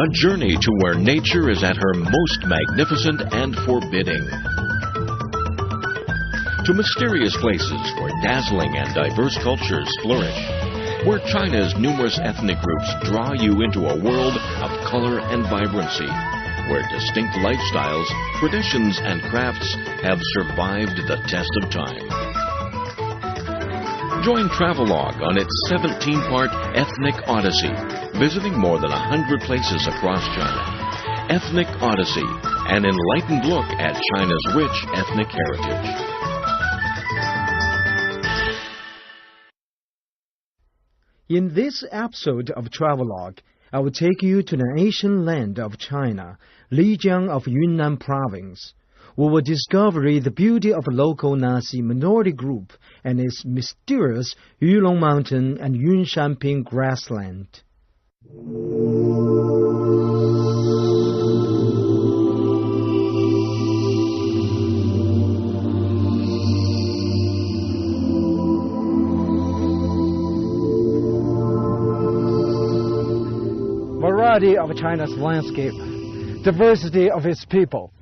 A journey to where nature is at her most magnificent and forbidding. To mysterious places where dazzling and diverse cultures flourish. Where China's numerous ethnic groups draw you into a world of color and vibrancy. Where distinct lifestyles, traditions, and crafts have survived the test of time. Join Travelogue on its 17-part Ethnic Odyssey, visiting more than 100 places across China. Ethnic Odyssey, an enlightened look at China's rich ethnic heritage. In this episode of Travelogue, I will take you to the ancient land of China, Lijiang of Yunnan Province. We will discover the beauty of a local Nasi minority group and its mysterious Yulong Mountain and Yunshanping grassland. Variety of China's landscape, diversity of its people.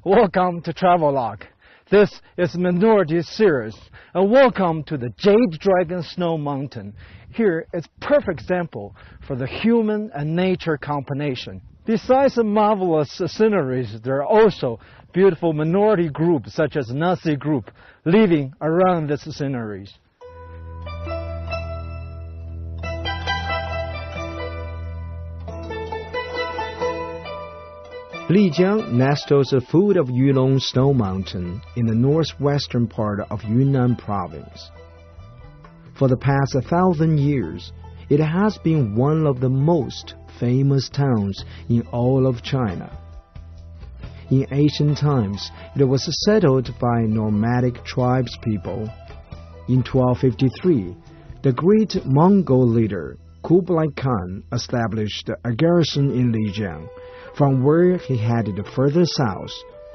Welcome to Travelogue. This is Minority Series, and welcome to the Jade Dragon Snow Mountain. Here is a perfect example for the human and nature combination. Besides the marvelous sceneries, there are also beautiful minority groups such as Nasi group living around these sceneries. Lijiang nestles at the foot of Yulong Snow Mountain in the northwestern part of Yunnan Province. For the past 1,000 years, it has been one of the most famous towns in all of China. In ancient times, it was settled by nomadic tribes people. In 1253, the great Mongol leader Kublai Khan established a garrison in Lijiang, from where he headed further south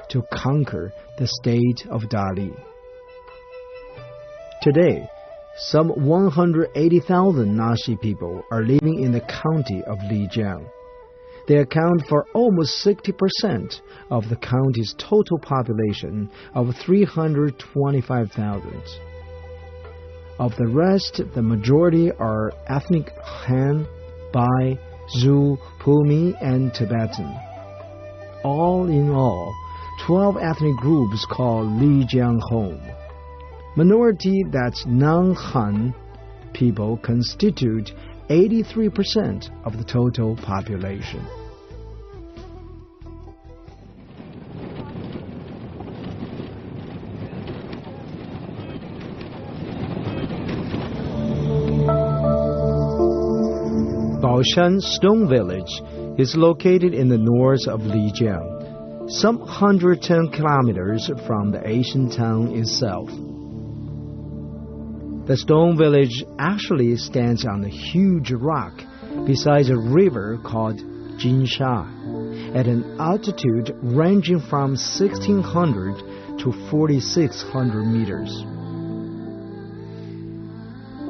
to conquer the state of Dali. Today, some 180,000 Nasi people are living in the county of Lijiang. They account for almost 60% of the county's total population of 325,000. Of the rest, the majority are ethnic Han, Bai, Zhou, Pumi, and Tibetan. All in all, 12 ethnic groups call Lijiang home. Minority that's non-Han people constitute 83% of the total population. Baoshan Stone Village is located in the north of Lijiang, some 110 kilometers from the ancient town itself. The stone village actually stands on a huge rock beside a river called Jinsha, at an altitude ranging from 1,600 to 4,600 meters.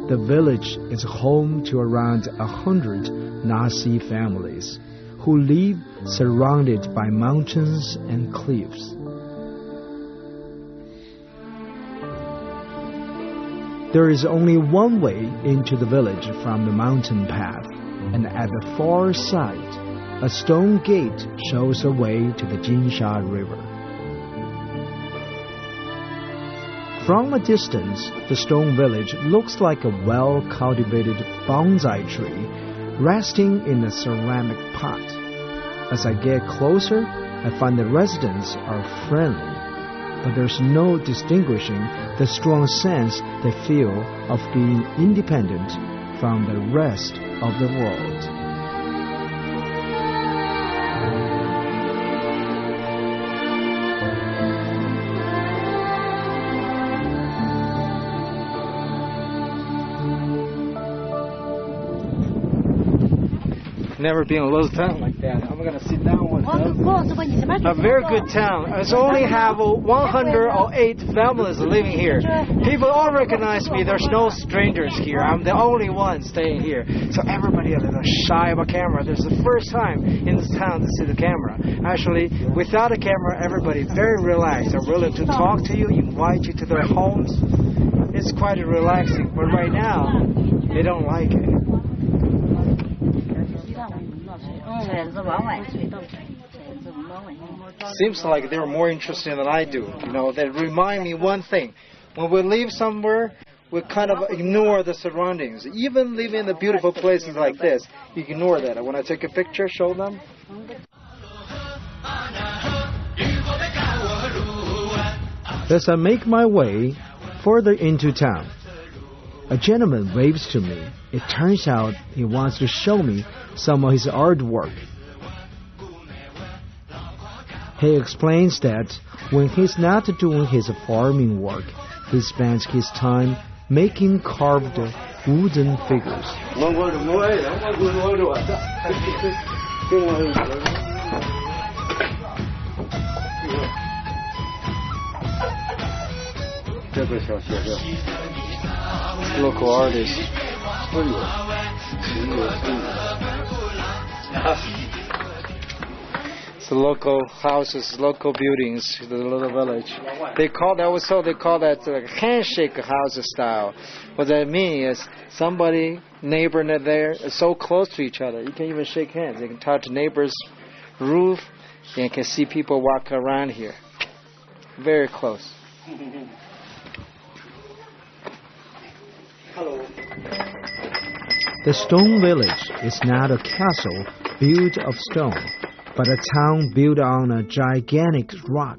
The village is home to around 100 Nasi families who live surrounded by mountains and cliffs. There is only one way into the village from the mountain path, and at the far side, a stone gate shows the way to the Jinsha River. From a distance, the stone village looks like a well-cultivated bonsai tree resting in a ceramic pot. As I get closer, I find the residents are friendly, but there's no distinguishing the strong sense they feel of being independent from the rest of the world. Never been in a little town like that. I'm gonna sit down with them. A very good town. It's only have 108 families living here. People all recognize me. There's no strangers here. I'm the only one staying here. So everybody is a little shy of a camera. This is the first time in this town to see the camera. Actually, without a camera, everybody very relaxed. They're willing to talk to you, invite you to their homes. It's quite relaxing. But right now, they don't like it. Seems like they're more interested than I do. You know, they remind me one thing. When we leave somewhere, we kind of ignore the surroundings. Even living in the beautiful places like this, you ignore that. When I take a picture, show them. As I make my way further into town, a gentleman waves to me. It turns out he wants to show me some of his artwork. He explains that when he's not doing his farming work, he spends his time making carved wooden figures. Local artist. It's the local houses, local buildings, the little village. They call that like handshake house style. What that means is somebody, neighbor there, is so close to each other. You can even shake hands. You can touch neighbor's roof, and you can see people walk around here. Very close. Hello. The stone village is not a castle built of stone, but a town built on a gigantic rock.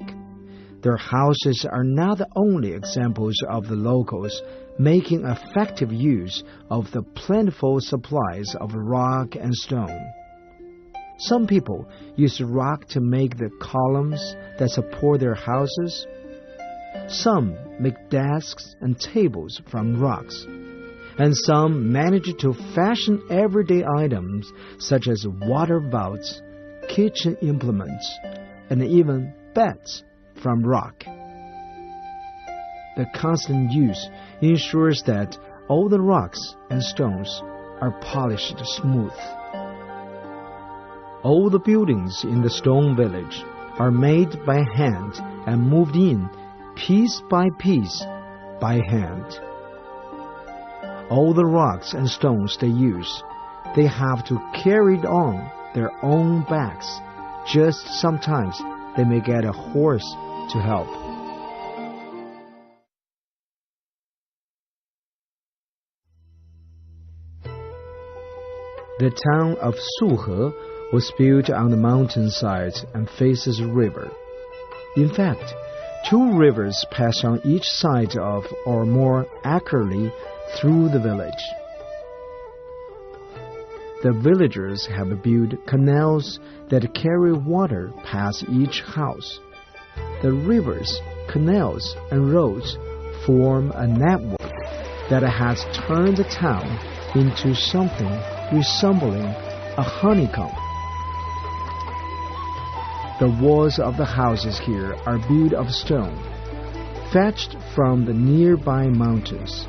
Their houses are not the only examples of the locals making effective use of the plentiful supplies of rock and stone. Some people use rock to make the columns that support their houses. Some make desks and tables from rocks. And some manage to fashion everyday items such as water vaults, kitchen implements, and even beds from rock. The constant use ensures that all the rocks and stones are polished smooth. All the buildings in the stone village are made by hand and moved in piece by piece by hand. All the rocks and stones they use, they have to carry it on their own backs. Just sometimes they may get a horse to help. The town of Suhe was built on the mountainside and faces a river. In fact, two rivers pass on each side of, or more accurately, through the village. The villagers have built canals that carry water past each house. The rivers, canals, and roads form a network that has turned the town into something resembling a honeycomb. The walls of the houses here are built of stone, fetched from the nearby mountains.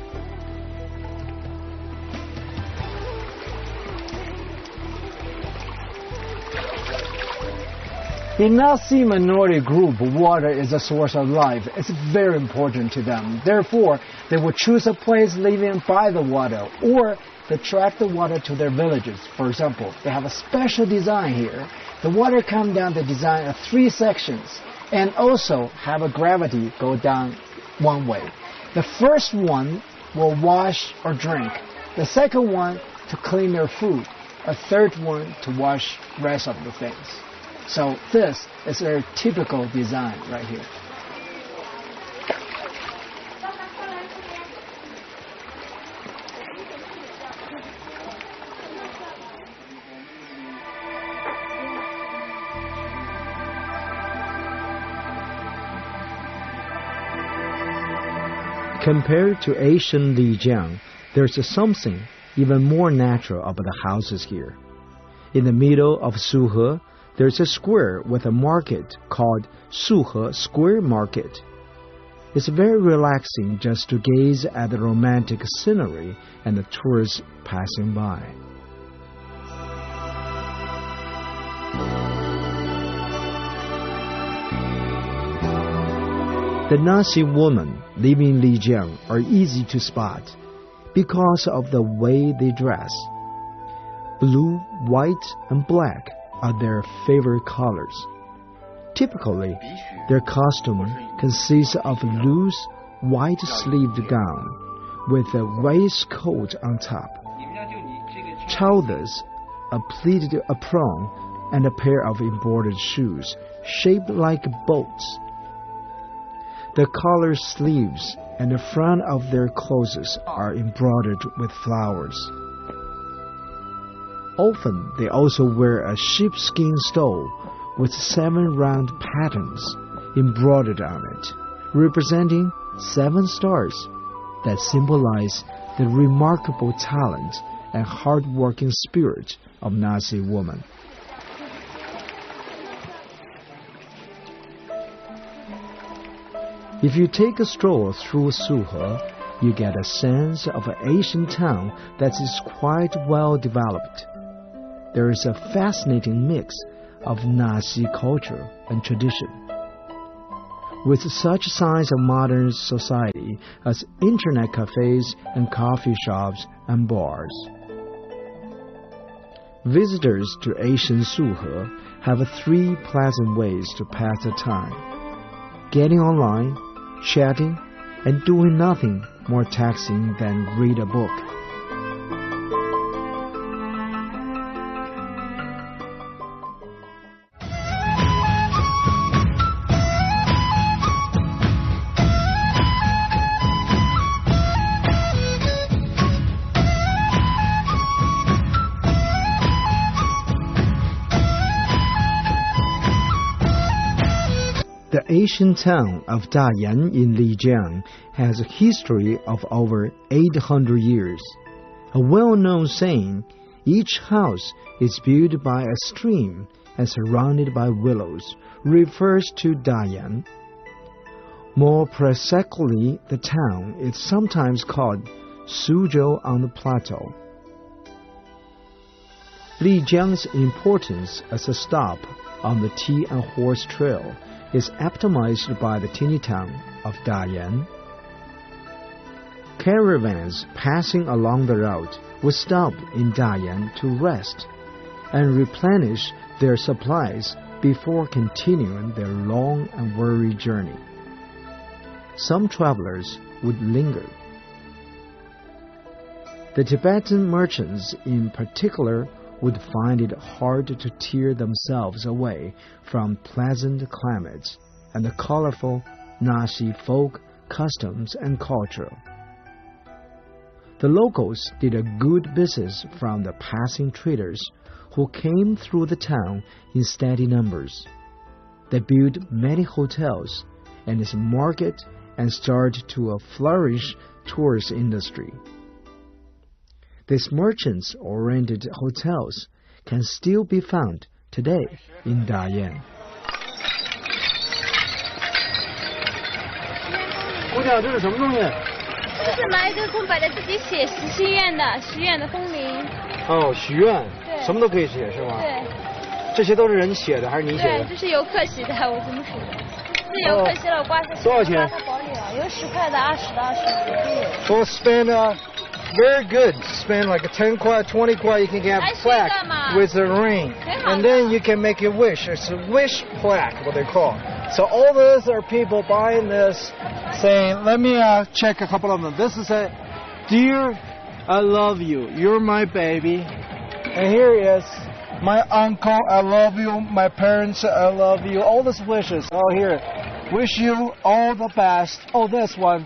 In Nasi minority group, water is a source of life. It's very important to them. Therefore, they will choose a place living by the water, or they track the water to their villages. For example, they have a special design here. The water comes down the design of 3 sections, and also have a gravity go down one way. The first one will wash or drink. The second one to clean their food. A third one to wash rest of the things. So this is a typical design right here. Compared to Asian Lijiang, there's something even more natural about the houses here. In the middle of Suhe, There's a square with a market called Suhe Square Market. It's very relaxing just to gaze at the romantic scenery and the tourists passing by. The Nasi women living in Lijiang are easy to spot because of the way they dress. Blue, white, and black are their favorite colors. Typically, their costume consists of a loose, white-sleeved gown with a waistcoat on top, chaudas, a pleated apron, and a pair of embroidered shoes shaped like boats. The collar sleeves and the front of their clothes are embroidered with flowers. Often, they also wear a sheepskin stole with 7 round patterns embroidered on it, representing 7 stars that symbolize the remarkable talent and hard-working spirit of Nasi women. If you take a stroll through Suhe, you get a sense of an ancient town that is quite well developed. There is a fascinating mix of Nasi culture and tradition, with such signs of modern society as internet cafes and coffee shops and bars. Visitors to ancient Suhe have 3 pleasant ways to pass the time: getting online, chatting, and doing nothing more taxing than read a book. The ancient town of Dayan in Lijiang has a history of over 800 years. A well-known saying, "Each house is built by a stream and surrounded by willows," refers to Dayan. More precisely, the town is sometimes called Suzhou on the plateau. Lijiang's importance as a stop on the tea and horse trail is epitomized by the teeny town of Dayan. Caravans passing along the route would stop in Dayan to rest and replenish their supplies before continuing their long and weary journey. Some travelers would linger. The Tibetan merchants in particular would find it hard to tear themselves away from pleasant climates and the colorful Nasi folk customs and culture. The locals did a good business from the passing traders who came through the town in steady numbers. They built many hotels and its market and started to flourish tourist industry. These merchants-oriented hotels can still be found today in Dayan. 姑娘，这是什么东西？这是拿一个空白的自己写许愿的风铃。哦，许愿。对。什么都可以写是吗？对。这些都是人写的还是你写的？对，这是游客写的，我这么写的。是游客写了挂上。多少钱？挂在包里了，有10块的、20的、25都有。Well, spend very good. Spend like a 10 kwai, 20 kwai. You can get a plaque with a ring, and then you can make a wish. It's a wish plaque, what they call. So all those are people buying this, saying, "Let me check a couple of them." This is a, "Dear, I love you. You're my baby." And here is, "My uncle, I love you. My parents, I love you." All these wishes. Oh, here. Wish you all the best. Oh, this one.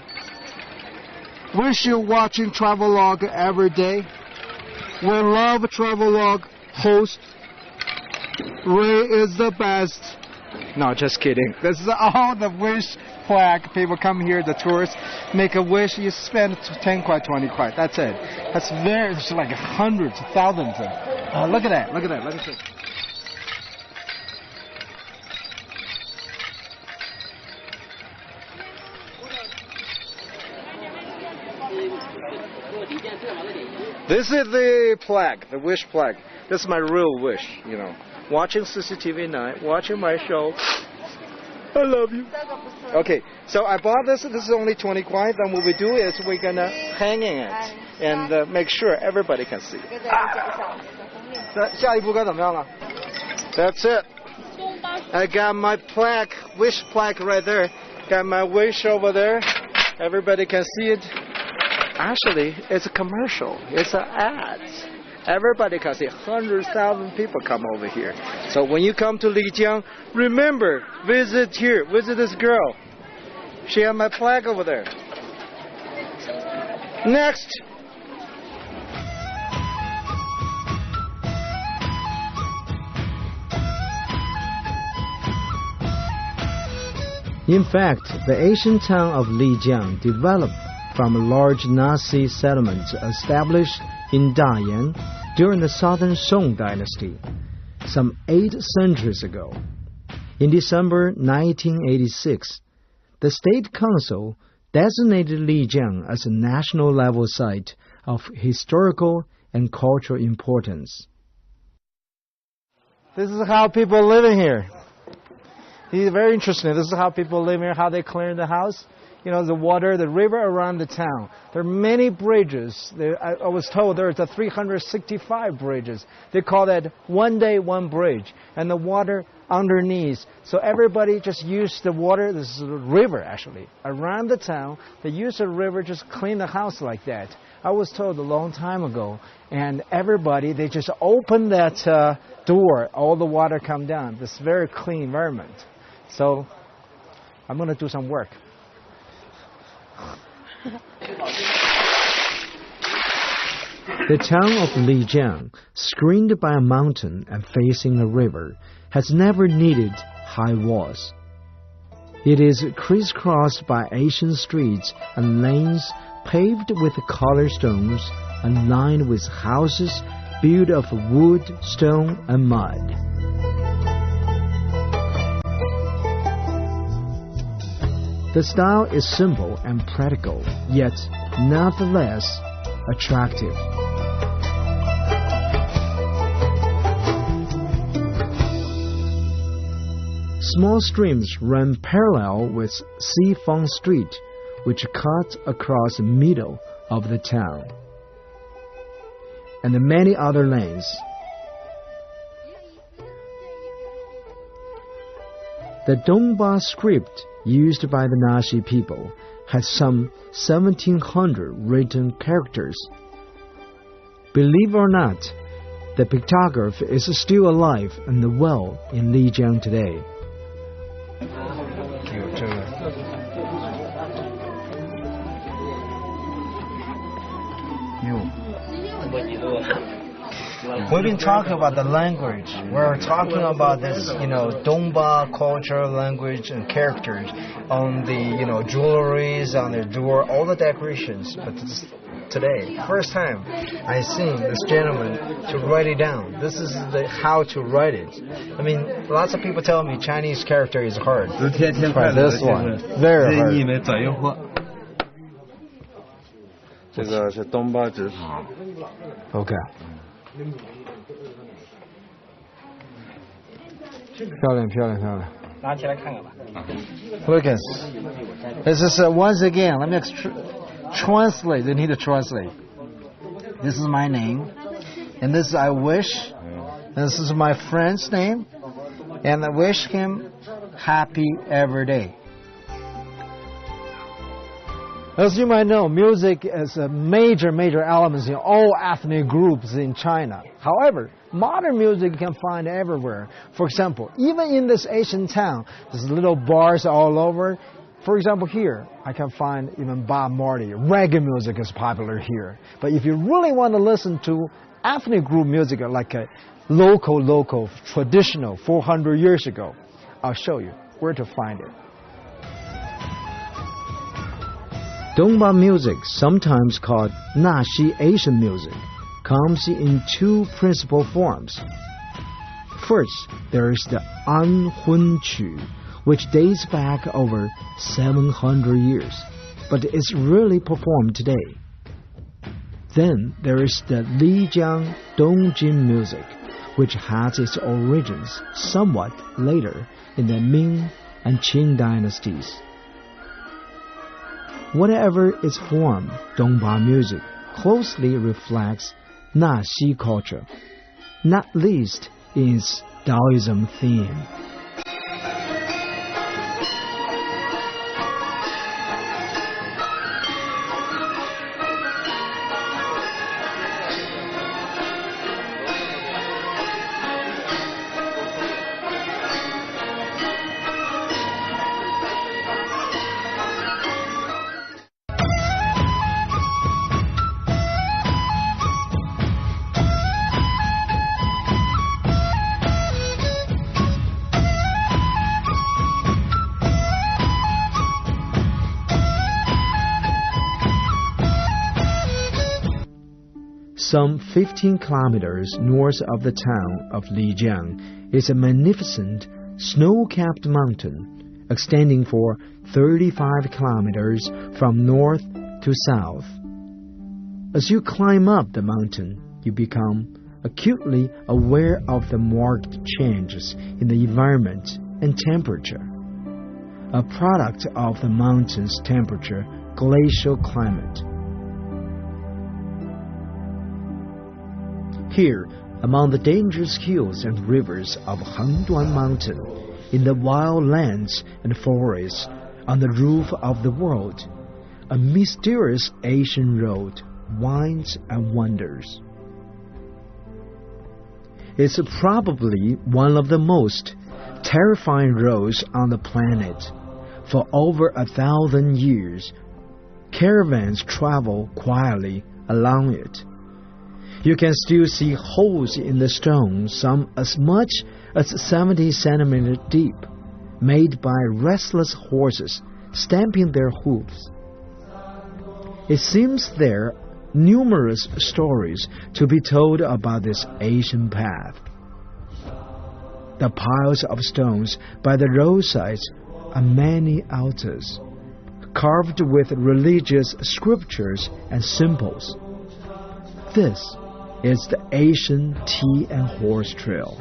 Wish you watching Travelogue every day. We love Travelogue host. Ray is the best. No, just kidding. This is all the wish plaque. People come here, the tourists, make a wish. You spend 10 kwai, 20 kwai. That's it. That's it's like hundreds, thousands. Look at that. Look at that. Let me see. This is the plaque, the wish plaque. This is my real wish, you know. Watching CCTV 9, watching my show. I love you. Okay, so I bought this. This is only 20 kwai. Then what we do is we're going to hang it and make sure everybody can see. That's it. I got my plaque, wish plaque right there. Got my wish over there. Everybody can see it. Actually, it's a commercial. It's an ad. Everybody can see. 100,000 people come over here. So when you come to Lijiang, remember, visit here. Visit this girl. She has my plaque over there. Next. In fact, the ancient town of Lijiang developed from a large Nazi settlement established in Dalian during the Southern Song dynasty, some 8 centuries ago. In December 1986, the State Council designated Lijiang as a national-level site of historical and cultural importance. This is how people are living here. It's very interesting. This is how people live here, how they clean the house. You know, the water, the river around the town. There are many bridges. I was told there's 365 bridges. They call that one day, one bridge. And the water underneath. So everybody just use the water, this is a river actually, around the town. They use the river, just clean the house like that. I was told a long time ago. And everybody, they just open that door, all the water come down. This very clean environment. So I'm going to do some work. The town of Lijiang, screened by a mountain and facing a river, has never needed high walls. It is crisscrossed by ancient streets and lanes paved with colored stones and lined with houses built of wood, stone, and mud. The style is simple and practical, yet nonetheless attractive. Small streams run parallel with Xifeng Street, which cuts across the middle of the town, and many other lanes. The Dongba script used by the Naxi people has some 1,700 written characters. Believe it or not, the pictograph is still alive and well in Lijiang today. We've been talking about the language. We're talking about this, Dongba culture, language, and characters on the, jewelries, on their door, all the decorations. But today, first time I seen this gentleman to write it down. This is how to write it. I mean, lots of people tell me Chinese character is hard. Try this one, very hard. 这个是东巴指法。 OK。漂亮，漂亮，漂亮。拿起来看看吧。Lucas, this is once again. Let me translate. You need to translate. This is my name, and this is I wish. And this is my friend's name, and I wish him happy every day. As you might know, music is a major element in all ethnic groups in China. However, modern music you can find everywhere. For example, even in this Asian town, there's little bars all over. For example, here, I can find even Bob Marley. Reggae music is popular here. But if you really want to listen to ethnic group music like a local, traditional, 400 years ago, I'll show you where to find it. Dongba music, sometimes called Naxi Asian music, comes in 2 principal forms. First, there is the Anhun Qu, which dates back over 700 years, but is rarely performed today. Then there is the Lijiang Dongjin music, which has its origins somewhat later in the Ming and Qing dynasties. Whatever its form, Dongba music closely reflects Naxi culture, not least in its Taoism theme. Some 15 kilometers north of the town of Lijiang is a magnificent snow-capped mountain extending for 35 kilometers from north to south. As you climb up the mountain, you become acutely aware of the marked changes in the environment and temperature, a product of the mountain's temperature glacial climate. Here, among the dangerous hills and rivers of Hengduan Mountain, in the wild lands and forests, on the roof of the world, a mysterious ancient road winds and wanders. It's probably one of the most terrifying roads on the planet. For over 1,000 years, caravans travel quietly along it. You can still see holes in the stone, some as much as 70 centimeters deep, made by restless horses stamping their hooves. It seems there are numerous stories to be told about this ancient path. The piles of stones by the roadsides are many altars, carved with religious scriptures and symbols. This is the Asian Tea and Horse Trail,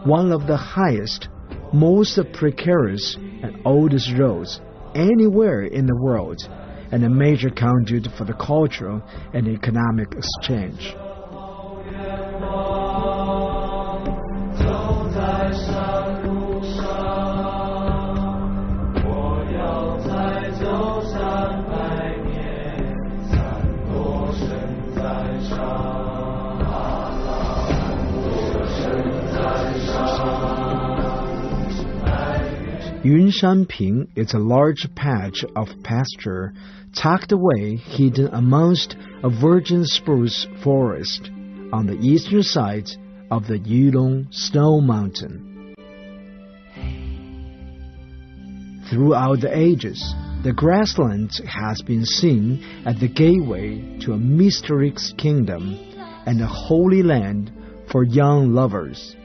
one of the highest, most precarious and oldest roads anywhere in the world, and a major conduit for the cultural and economic exchange. Yunshanping is a large patch of pasture tucked away hidden amongst a virgin spruce forest on the eastern side of the Yulong Snow Mountain. Throughout the ages, the grassland has been seen as the gateway to a mysterious kingdom and a holy land for young lovers.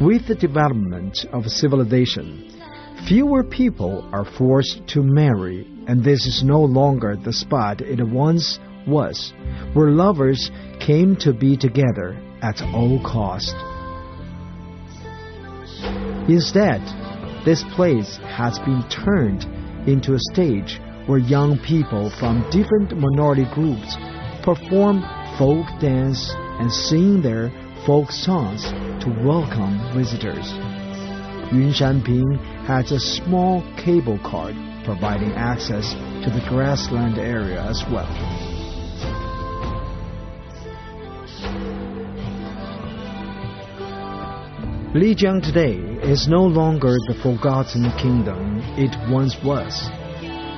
With the development of civilization, fewer people are forced to marry, and this is no longer the spot it once was, where lovers came to be together at all cost. Instead, this place has been turned into a stage where young people from different minority groups perform folk dance and sing their folk songs to welcome visitors. Yunshanping has a small cable car providing access to the grassland area as well. Lijiang today is no longer the forgotten kingdom it once was.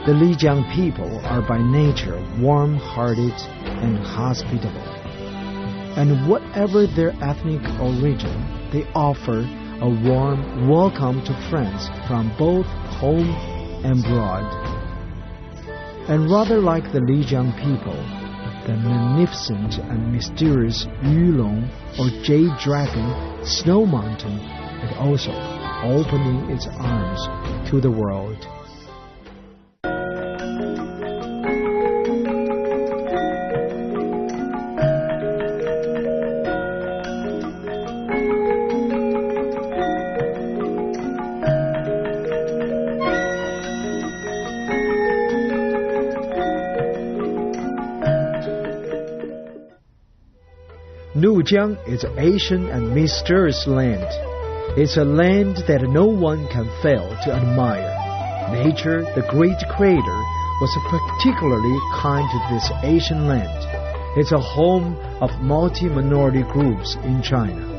The Lijiang people are by nature warm-hearted and hospitable. And whatever their ethnic origin, they offer a warm welcome to friends from both home and abroad. And rather like the Lijiang people, the magnificent and mysterious Yulong or Jade Dragon Snow Mountain is also opening its arms to the world. Lijiang is an ancient and mysterious land. It's a land that no one can fail to admire. Nature, the great creator, was particularly kind to this Asian land. It's a home of multi-minority groups in China.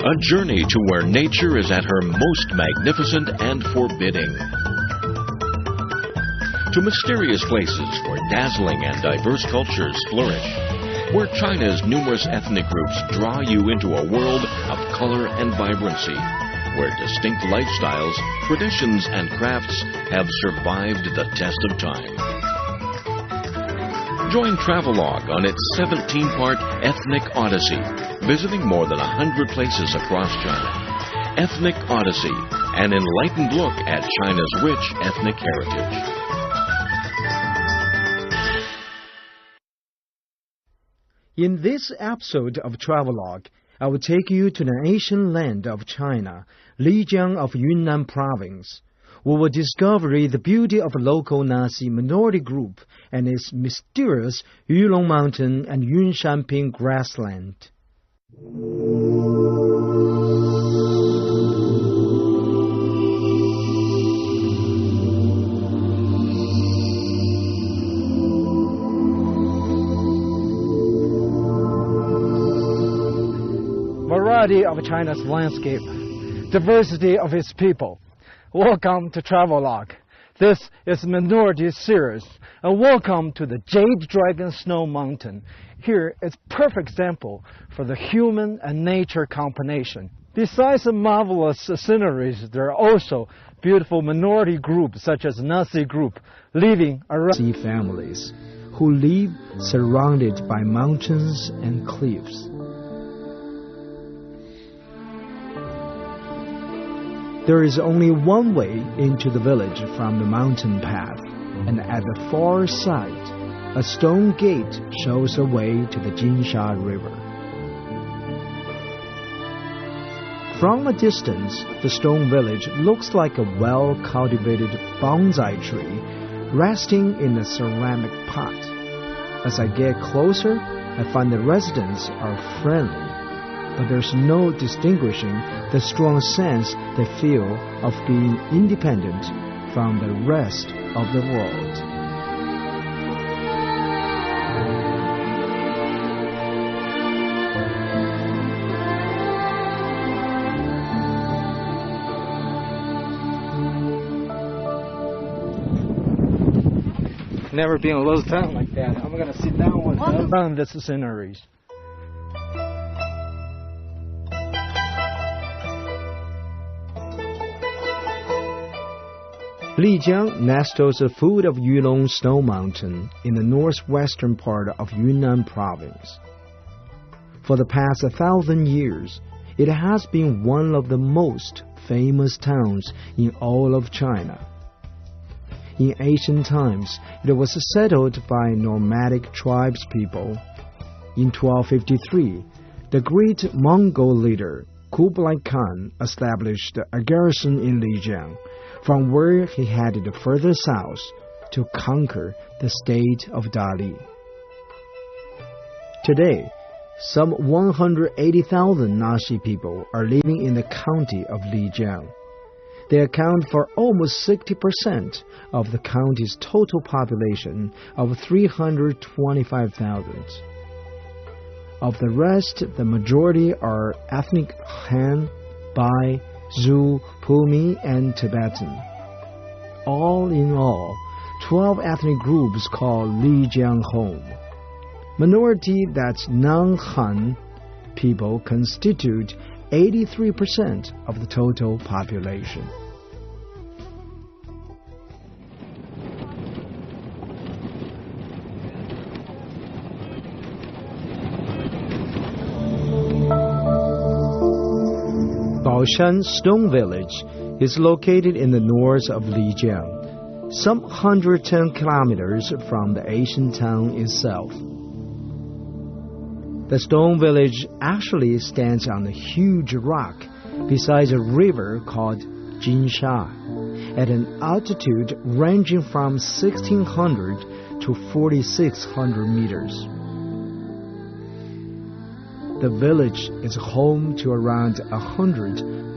A journey to where nature is at her most magnificent and forbidding. To mysterious places where dazzling and diverse cultures flourish. Where China's numerous ethnic groups draw you into a world of color and vibrancy. Where distinct lifestyles, traditions, and crafts have survived the test of time. Join Travelogue on its 17-part Ethnic Odyssey, visiting more than 100 places across China. Ethnic Odyssey, an enlightened look at China's rich ethnic heritage. In this episode of Travelogue, I will take you to the ancient land of China, Lijiang of Yunnan Province. We will discover the beauty of a local Nasi minority group and its mysterious Yulong Mountain and Yunshanping grassland. Variety of China's landscape, diversity of its people. Welcome to Travelogue. This is Minority Series, and welcome to the Jade Dragon Snow Mountain. Here is a perfect example for the human and nature combination. Besides the marvelous sceneries, there are also beautiful minority groups such as Nasi group living around families who live surrounded by mountains and cliffs. There is only one way into the village from the mountain path, and at the far side, a stone gate shows a way to the Jinsha River. From a distance, the stone village looks like a well-cultivated bonsai tree resting in a ceramic pot. As I get closer, I find the residents are friendly, but there's no distinguishing the strong sense they feel of being independent from the rest of the world. Never been in a little town like that. I'm gonna sit down with around the sceneries. Lijiang nestles the foot of Yulong Snow Mountain in the northwestern part of Yunnan Province. For the past 1,000 years, it has been one of the most famous towns in all of China. In ancient times, it was settled by nomadic tribespeople. In 1253, the great Mongol leader Kublai Khan established a garrison in Lijiang, from where he headed further south to conquer the state of Dali. Today, some 180,000 Nasi people are living in the county of Lijiang. They account for almost 60% of the county's total population of 325,000. Of the rest, the majority are ethnic Han, Bai, Zhou, Pumi, and Tibetan. All in all, 12 ethnic groups called Lijiang home. Minority, that's non-Han people, constitute 83% of the total population. Baoshan Stone Village is located in the north of Lijiang, some 110 kilometers from the ancient town itself. The stone village actually stands on a huge rock beside a river called Jinsha, at an altitude ranging from 1,600 to 4,600 meters. The village is home to around 100